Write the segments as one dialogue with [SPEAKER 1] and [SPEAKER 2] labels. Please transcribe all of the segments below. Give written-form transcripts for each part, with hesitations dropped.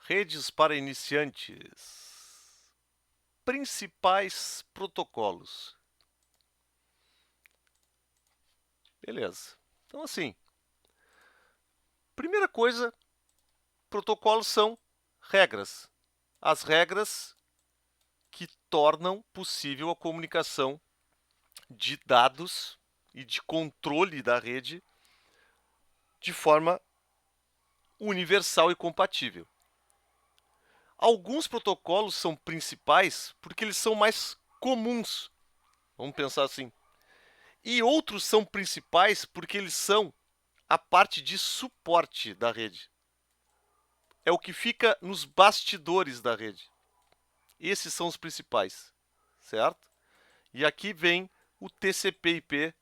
[SPEAKER 1] Redes para iniciantes. Principais protocolos. Beleza. Então, assim, primeira coisa, protocolos são regras. As regras que tornam possível a comunicação de dados e de controle da rede de forma universal e compatível. Alguns protocolos são principais porque eles são mais comuns, vamos pensar assim. E outros são principais porque eles são a parte de suporte da rede. É o que fica nos bastidores da rede. Esses são os principais, certo? E aqui vem o TCP/IP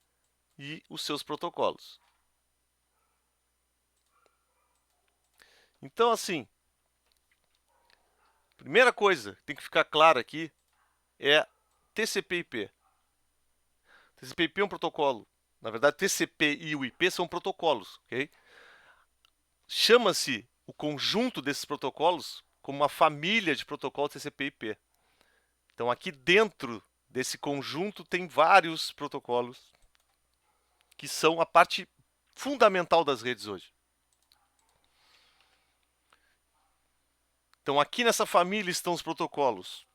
[SPEAKER 1] e os seus protocolos. Então, assim, primeira coisa que tem que ficar clara aqui é TCP/IP. TCP/IP é um protocolo. Na verdade, TCP e o IP são protocolos, ok? Chama-se o conjunto desses protocolos como uma família de protocolos TCP/IP. Então, aqui dentro desse conjunto tem vários protocolos que são a parte fundamental das redes hoje. Então, aqui nessa família estão os protocolos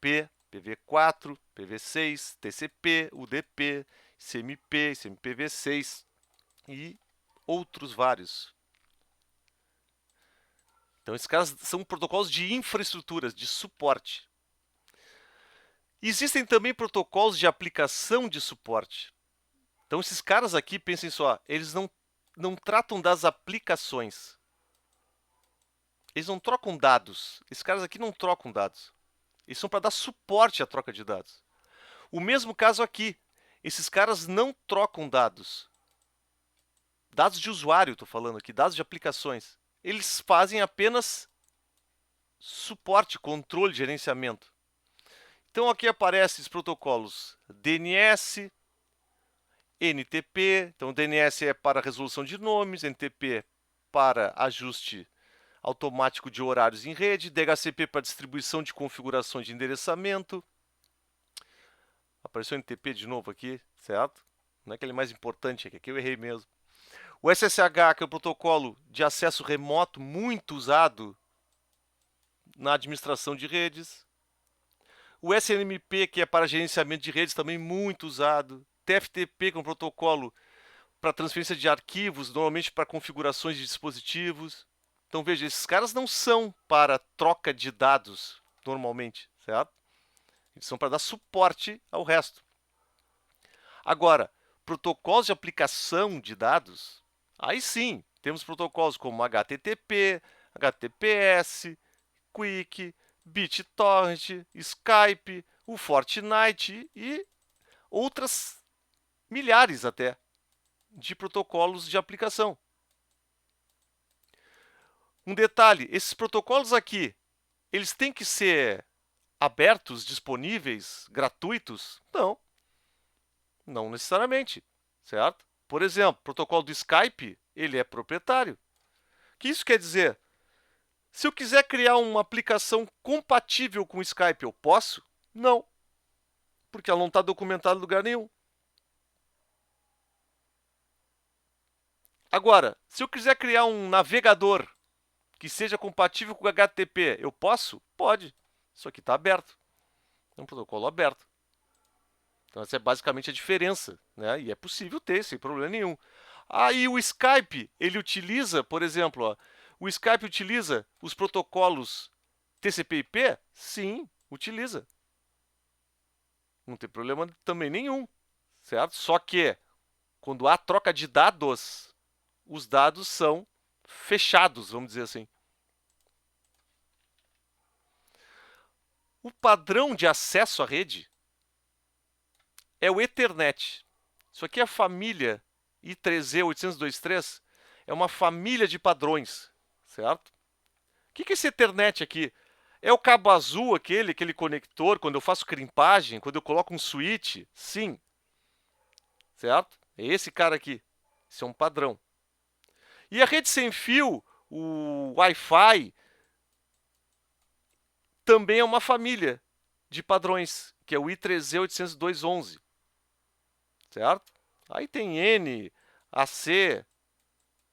[SPEAKER 1] P, PV4, PV6, TCP, UDP, CMP, CMPv6 e outros vários. Então, esses caras são protocolos de infraestruturas, de suporte. Existem também protocolos de aplicação de suporte. Então, esses caras aqui, pensem só, eles não tratam das aplicações. Eles não trocam dados. Esses caras aqui não trocam dados. Eles são para dar suporte à troca de dados. O mesmo caso aqui. Esses caras não trocam dados. Dados de usuário, estou falando aqui, dados de aplicações. Eles fazem apenas suporte, controle, gerenciamento. Então aqui aparecem os protocolos DNS, NTP. Então DNS é para resolução de nomes, NTP para ajuste automático de horários em rede, DHCP para distribuição de configurações de endereçamento. Apareceu NTP de novo aqui, certo? Não é aquele mais importante, aqui eu errei mesmo. O SSH, que é o protocolo de acesso remoto muito usado na administração de redes. O SNMP, que é para gerenciamento de redes, também muito usado. TFTP, que é um protocolo para transferência de arquivos, normalmente para configurações de dispositivos. Então veja, esses caras não são para troca de dados, normalmente, certo? Eles são para dar suporte ao resto. Agora, protocolos de aplicação de dados, aí sim, temos protocolos como HTTP, HTTPS, Quick, BitTorrent, Skype, o Fortnite e outras milhares até de protocolos de aplicação. Um detalhe, esses protocolos aqui, eles têm que ser abertos, disponíveis, gratuitos? Não. Não necessariamente, certo? Por exemplo, o protocolo do Skype, ele é proprietário. O que isso quer dizer? Se eu quiser criar uma aplicação compatível com o Skype, eu posso? Não, porque ela não está documentada em lugar nenhum. Agora, se eu quiser criar um navegador que seja compatível com o HTTP, eu posso? Pode. Isso aqui está aberto. É um protocolo aberto. Então, essa é basicamente a diferença, né? E é possível ter, sem problema nenhum. Aí o Skype, ele utiliza, por exemplo, ó, o Skype utiliza os protocolos TCP/IP? Sim, utiliza. Não tem problema também nenhum, certo? Só que quando há troca de dados, os dados são fechados, vamos dizer assim. O padrão de acesso à rede é o Ethernet. Isso aqui é a família I3E-802.3, é uma família de padrões, certo? O que é esse Ethernet aqui? É o cabo azul, aquele conector, quando eu faço crimpagem, quando eu coloco um switch? Sim, certo? É esse cara aqui. Esse é um padrão. E a rede sem fio, o Wi-Fi, também é uma família de padrões, que é o I3E802.11, certo? Aí tem N, AC,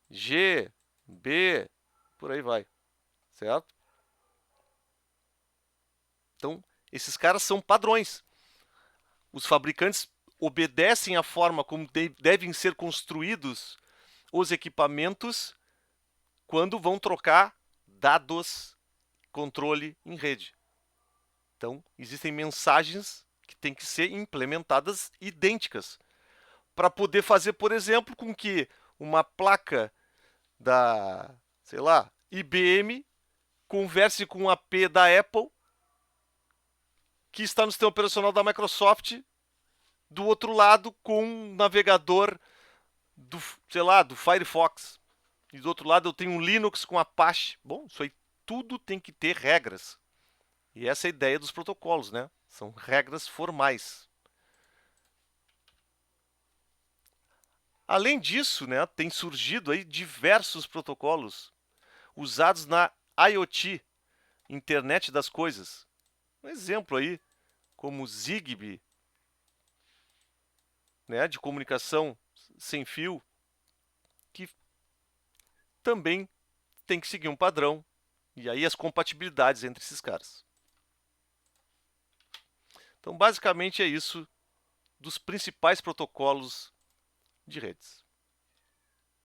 [SPEAKER 1] G, B, por aí vai, certo? Então, esses caras são padrões. Os fabricantes obedecem à forma como devem ser construídos os equipamentos quando vão trocar dados, controle em rede. Então, existem mensagens que têm que ser implementadas idênticas para poder fazer, por exemplo, com que uma placa da, sei lá, IBM converse com um AP da Apple que está no sistema operacional da Microsoft do outro lado com um navegador do, sei lá, do Firefox. E do outro lado eu tenho um Linux com Apache. Bom, isso aí tudo tem que ter regras. E essa é a ideia dos protocolos, né? São regras formais. Além disso, né, tem surgido aí diversos protocolos usados na IoT, Internet das Coisas. Um exemplo aí, como o Zigbee, né, de comunicação sem fio, que também tem que seguir um padrão. E aí as compatibilidades entre esses caras. Então, basicamente é isso dos principais protocolos de redes.